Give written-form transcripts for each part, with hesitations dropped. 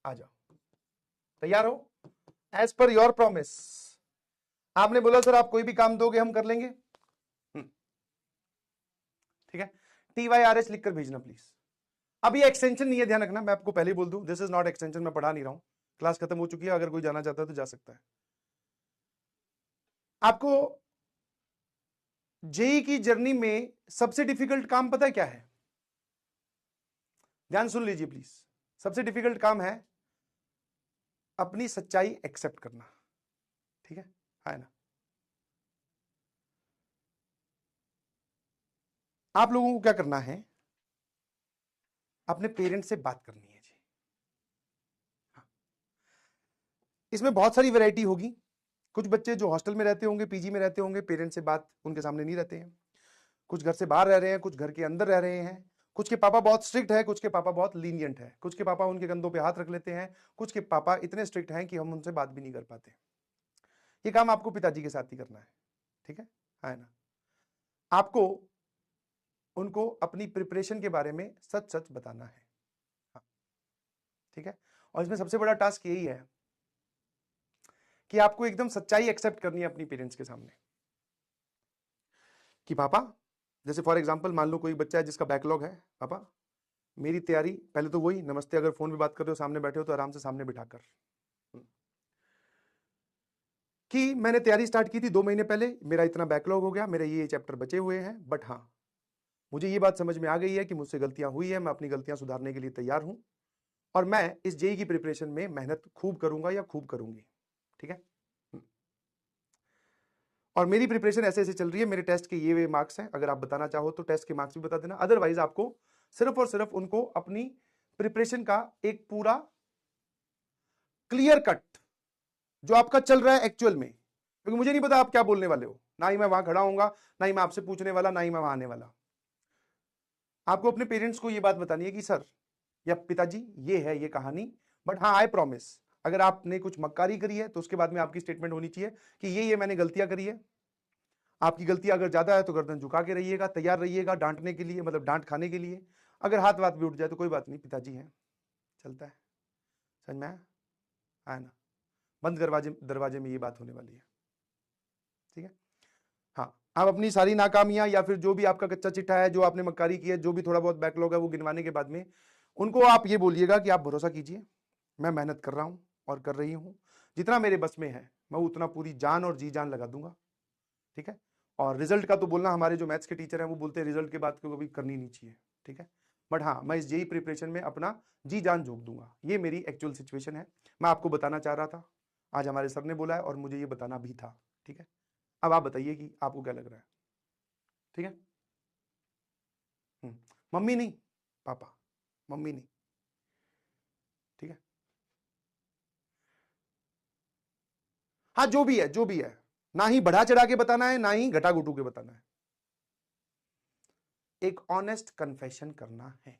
आ जाओ, तैयार हो? एज पर योर प्रॉमिस आपने बोला सर आप कोई भी काम दोगे हम कर लेंगे, ठीक है। TYRH लिखकर भेजना प्लीज। अब ये एक्सटेंशन नहीं है, ध्यान रखना, मैं आपको पहले ही बोल दूं, दिस इज नॉट एक्सटेंशन, मैं पढ़ा नहीं रहा हूं, क्लास खत्म हो चुकी है, अगर कोई जाना चाहता है तो जा सकता है। आपको जेई की जर्नी में सबसे डिफिकल्ट काम पता है क्या है? ध्यान सुन लीजिए प्लीज। सबसे डिफिकल्ट काम है अपनी सच्चाई एक्सेप्ट करना, ठीक है ना? आप लोगों को क्या करना है, अपने पेरेंट्स से बात करनी है जी। हाँ। इसमें बहुत सारी वैरायटी होगी। कुछ बच्चे जो हॉस्टल में रहते होंगे, पीजी में रहते होंगे, पेरेंट्स से बात उनके सामने नहीं रहते हैं। कुछ घर से बाहर रह रहे हैं, कुछ घर के अंदर रह रहे हैं। कुछ के पापा बहुत स्ट्रिक्ट है, कुछ के पापा बहुत लीनियंट है, कुछ के पापा उनके कंधों पे हाथ रख लेते हैं, कुछ के पापा इतने स्ट्रिक्ट हैं कि हम उनसे बात भी नहीं कर पाते। ये काम आपको पिताजी के साथ ही करना है, ठीक है ना? आपको उनको अपनी प्रिपरेशन के बारे में सच सच बताना है, हाँ, ठीक है। और इसमें सबसे बड़ा टास्क यही है कि आपको एकदम सच्चाई एक्सेप्ट करनी है अपनी पेरेंट्स के सामने कि पापा, जैसे फॉर एग्जांपल मान लो कोई बच्चा है जिसका बैकलॉग है, पापा मेरी तैयारी, पहले तो वही नमस्ते, अगर फोन पे बात कर रहे हो सामने बैठे हो तो आराम से सामने बिठाकर, कि मैंने तैयारी स्टार्ट की थी 2 महीने पहले, मेरा इतना बैकलॉग हो गया, मेरे ये चैप्टर बचे हुए हैं, बट हाँ मुझे ये बात समझ में आ गई है कि मुझसे गलतियां हुई है, मैं अपनी गलतियां सुधारने के लिए तैयार हूं और मैं इस जेई की प्रिपरेशन में मेहनत खूब करूंगा या खूब करूंगी, ठीक है। और मेरी प्रिपरेशन ऐसे ऐसे चल रही है, मेरे टेस्ट के ये मार्क्स हैं, अगर आप बताना चाहो तो टेस्ट के मार्क्स भी बता देना, अदरवाइज आपको सिर्फ और सिर्फ उनको अपनी प्रिपरेशन का एक पूरा क्लियर कट जो आपका चल रहा है एक्चुअल में, क्योंकि मुझे नहीं पता आप क्या बोलने वाले हो, ना ही मैं वहां खड़ा होऊंगा, ना ही मैं आपसे पूछने वाला, ना ही मैं वहां आने वाला। आपको अपने पेरेंट्स को यह बात बतानी है कि सर या पिताजी ये है ये कहानी, बट हाँ आई प्रॉमिस, अगर आपने कुछ मक्कारी करी है तो उसके बाद में आपकी स्टेटमेंट होनी चाहिए कि ये मैंने गलतियां करी है। आपकी गलती अगर ज्यादा है तो गर्दन झुका के रहिएगा, तैयार रहिएगा डांटने के लिए, मतलब डांट खाने के लिए। अगर हाथ वाथ भी उठ जाए तो कोई बात नहीं, पिताजी हैं, चलता है, समझ में आया ना? बंद दरवाजे दरवाजे में ये बात होने वाली है, ठीक है। हाँ, आप अपनी सारी नाकामियां या फिर जो भी आपका कच्चा चिट्ठा है, जो आपने मक्कारी की है, जो भी थोड़ा बहुत बैकलॉग है, वो गिनवाने के बाद में उनको आप ये बोलिएगा कि आप भरोसा कीजिए, मैं मेहनत कर रहा हूं और कर रही हूं, जितना मेरे बस में है मैं उतना पूरी जान और जी जान लगा दूंगा, ठीक है। और रिजल्ट का तो बोलना, हमारे जो मैथ्स के टीचर हैं वो बोलते हैं रिजल्ट के बाद को कभी करनी नहीं चाहिए, ठीक है। बट हाँ, मैं इस जेई प्रिपरेशन में अपना जी जान झोंक दूंगा, ये मेरी एक्चुअल सिचुएशन है, मैं आपको बताना चाह रहा था, आज हमारे सर ने बोला है और मुझे ये बताना भी था, ठीक है। अब आप बताइए कि आपको क्या लग रहा है, ठीक है। मम्मी नहीं, पापा, मम्मी नहीं, ठीक है। हाँ जो भी है, जो भी है, ना ही बढ़ा चढ़ा के बताना है, ना ही घटा घुटू के बताना है, एक ऑनेस्ट कन्फेशन करना है।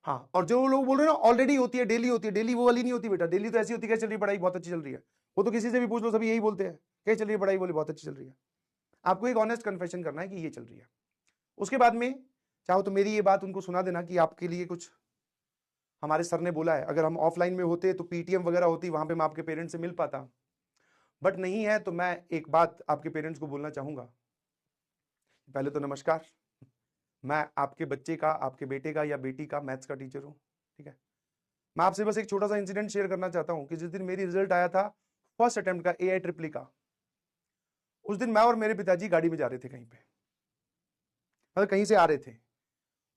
हाँ, और जो लोग बोल रहे हैं ना ऑलरेडी होती है, डेली होती है, डेली वो वाली नहीं होती बेटा, डेली तो ऐसी होती है, कैसे चल रही है पढ़ाई, बहुत अच्छी चल रही है, वो तो किसी से भी पूछ लो सभी यही बोलते हैं, कैसे चल रही है पढ़ाई, बोले बहुत अच्छी चल रही है। आपको एक ऑनेस्ट कन्फेशन करना है कि ये चल रही है। उसके बाद में चाहो तो मेरी ये बात उनको सुना देना कि आपके लिए कुछ हमारे सर ने बोला है, अगर हम ऑफलाइन में होते तो पीटीएम वगैरह होती, वहां पे मैं आपके पेरेंट्स से मिल पाता, बट नहीं है, तो मैं एक बात आपके पेरेंट्स को बोलना चाहूंगा। पहले तो नमस्कार, मैं आपके बच्चे का, आपके बेटे का या बेटी का मैथ्स का टीचर हूं, ठीक है। मैं आपसे बस एक छोटा सा इंसिडेंट शेयर करना चाहता हूं कि जिस दिन मेरी रिजल्ट आया था फर्स्ट अटेम्प्ट का एआई ट्रिपल का, उस दिन मैं और मेरे पिताजी गाड़ी में जा रहे थे कहीं पे, मतलब कहीं से आ रहे थे,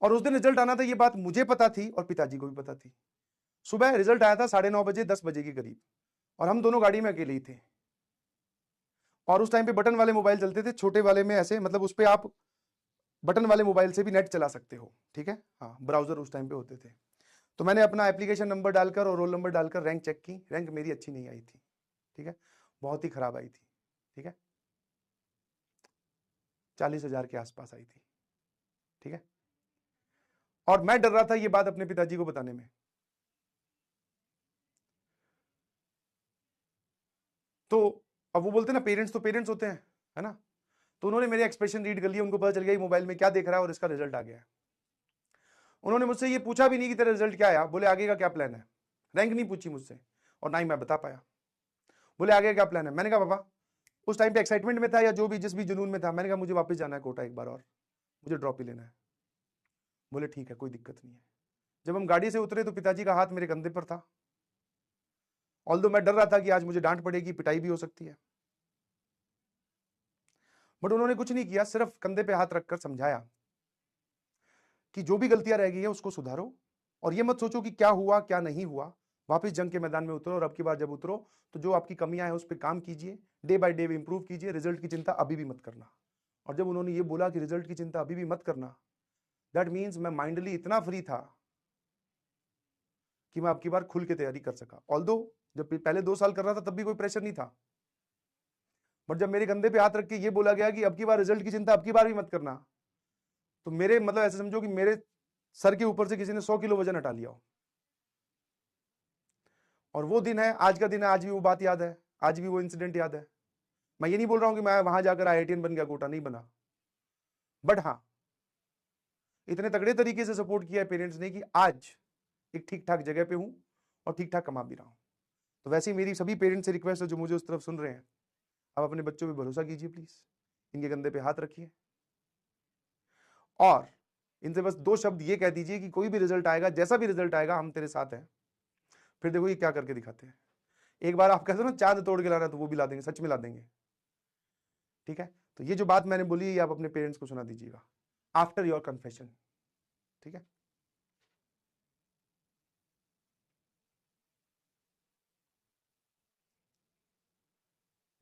और उस दिन रिजल्ट आना था, ये बात मुझे पता थी और पिताजी को भी पता थी। सुबह रिजल्ट आया था 9:30 बजे, 10 बजे के करीब, और हम दोनों गाड़ी में अकेले ही थे, और उस टाइम पे बटन वाले मोबाइल चलते थे, छोटे वाले में ऐसे, मतलब उस पर आप बटन वाले मोबाइल से भी नेट चला सकते हो, ठीक है, हाँ ब्राउजर उस टाइम पे होते थे। तो मैंने अपना एप्लीकेशन नंबर डालकर और रोल नंबर डालकर रैंक चेक की, रैंक मेरी अच्छी नहीं आई थी, ठीक है, बहुत ही खराब आई थी, ठीक है, 40,000 के आसपास आई थी, ठीक है। और मैं डर रहा था ये बात अपने पिताजी को बताने में। तो अब वो बोलते ना पेरेंट्स तो पेरेंट्स होते हैं, है ना, तो उन्होंने मेरे एक्सप्रेशन रीड कर लिया, उनको पता चल गया मोबाइल में क्या देख रहा है और इसका रिजल्ट आ गया। उन्होंने मुझसे ये पूछा भी नहीं कि तेरा रिजल्ट क्या आया, बोले आगे का क्या प्लान है। रैंक नहीं पूछी मुझसे और ना ही मैं बता पाया। बोले आगे क्या प्लान है। मैंने कहा पापा, उस टाइम पे एक्साइटमेंट में था या जो भी जिस भी जुनून में था, मैंने कहा मुझे वापस जाना है कोटा एक बार और मुझे ड्रॉप ही लेना है। बोले ठीक है, कोई दिक्कत नहीं है। जब हम गाड़ी से उतरे तो पिताजी का हाथ मेरे कंधे पर था। ऑल्दो मैं डर रहा था कि आज मुझे डांट पड़ेगी, पिटाई भी हो सकती है, बट उन्होंने कुछ नहीं किया, सिर्फ कंधे पे हाथ रखकर समझाया कि जो भी गलतियां रह गई है उसको सुधारो और ये मत सोचो कि क्या हुआ क्या नहीं हुआ। वापस जंग के मैदान में उतरो और अब की बार जब उतरो तो जो आपकी कमियां हैं उस पर काम कीजिए, डे बाय डे इंप्रूव कीजिए, रिजल्ट की चिंता अभी भी मत करना। और जब उन्होंने ये बोला कि रिजल्ट की चिंता अभी भी मत करना, दैट मीन्स मैं माइंडली इतना फ्री था कि मैं अब की बार खुल के तैयारी कर सका। ऑल्दो जब पहले 2 साल कर रहा था तब भी कोई प्रेशर नहीं था, बट जब मेरे कंधे पे हाथ रख के ये बोला गया कि अब की बार रिजल्ट की चिंता अब की बार भी मत करना, तो मेरे मतलब ऐसे समझो कि मेरे सर के ऊपर से किसी ने 100 किलो वजन हटा लिया हो। और वो दिन है, आज का दिन है, आज भी वो बात याद है, आज भी वो इंसिडेंट याद है। मैं ये नहीं बोल रहा हूं कि मैं वहां जाकर IITian बन गया, कोटा नहीं बना, बट हाँ इतने तगड़े तरीके से सपोर्ट किया है पेरेंट्स ने कि आज एक ठीक ठाक जगह पे हूं और ठीक ठाक कमा भी रहा हूं। तो वैसे ही मेरी सभी पेरेंट्स से रिक्वेस्ट है जो मुझे उस तरफ सुन रहे हैं, आप अपने बच्चों पे भरोसा कीजिए प्लीज, इनके कंधे पे हाथ रखिए और इनसे बस 2 शब्द ये कह दीजिए कि कोई भी रिजल्ट आएगा, जैसा भी रिजल्ट आएगा हम तेरे साथ हैं। फिर देखो ये क्या करके दिखाते हैं। एक बार आप कहते हो ना चांद तोड़ के लाना, तो वो भी ला देंगे, सच में ला देंगे। ठीक है, तो ये जो बात मैंने बोली है ये आप अपने पेरेंट्स को सुना दीजिएगा आफ्टर योर कन्फेशन। ठीक है,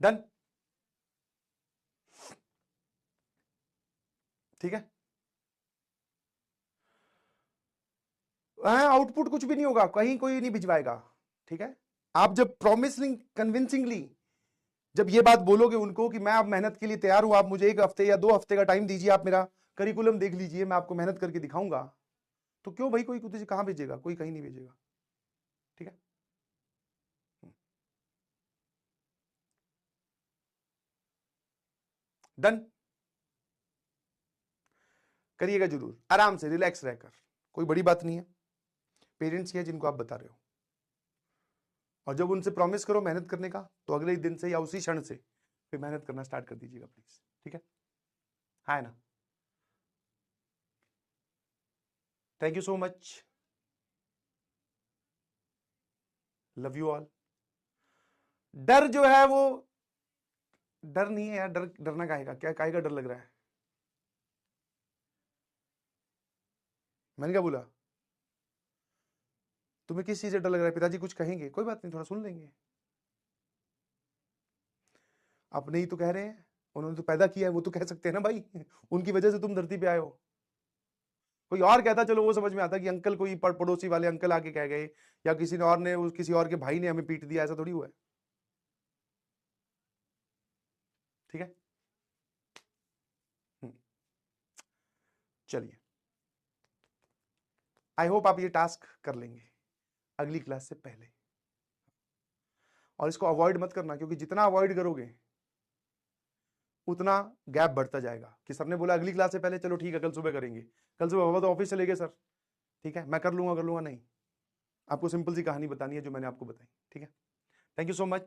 डन। ठीक है, आउटपुट कुछ भी नहीं होगा, कहीं कोई नहीं भिजवाएगा। ठीक है, आप जब प्रॉमिसिंग कन्विंसिंगली जब ये बात बोलोगे उनको कि मैं अब मेहनत के लिए तैयार हूं, आप मुझे 1 हफ्ते या 2 हफ्ते का टाइम दीजिए, आप मेरा करिकुलम देख लीजिए, मैं आपको मेहनत करके दिखाऊंगा, तो क्यों भाई कोई तुझे कहां भेजेगा, कोई कहीं नहीं भेजेगा। ठीक है, डन। करिएगा जरूर, आराम से रिलैक्स रहकर, कोई बड़ी बात नहीं है। पेरेंट्स ही है जिनको आप बता रहे हो, और जब उनसे प्रॉमिस करो मेहनत करने का तो अगले दिन से या उसी क्षण से फिर मेहनत करना स्टार्ट कर दीजिएगा प्लीज। ठीक है, है ना। Thank you so much, love you all. डर जो है वो डर नहीं है यार, डर डरना काहेगा, क्या काहेगा डर लग रहा है। मैंने क्या बोला, तुम्हें किस चीज से डर लग रहा है, पिताजी कुछ कहेंगे, कोई बात नहीं, थोड़ा सुन लेंगे। अपने ही तो कह रहे हैं, उन्होंने तो पैदा किया है, वो तो कह सकते हैं ना भाई उनकी वजह से तुम धरती पे आए हो। कोई और कहता चलो वो समझ में आता कि अंकल कोई पड़ोसी वाले अंकल आके कह गए या किसी ने और ने किसी और के भाई ने हमें पीट दिया, ऐसा थोड़ी हुआ है। ठीक है, चलिए, आई होप आप ये टास्क कर लेंगे अगली क्लास से पहले, और इसको अवॉइड मत करना, क्योंकि जितना अवॉइड करोगे उतना गैप बढ़ता जाएगा। कि सर ने बोला अगली क्लास से पहले, चलो ठीक है कल सुबह करेंगे, कल सुबह बाबा तो ऑफिस चले गए सर, ठीक है मैं कर लूंगा नहीं, आपको सिंपल सी कहानी बतानी है जो मैंने आपको बताई। ठीक है, थैंक यू सो मच।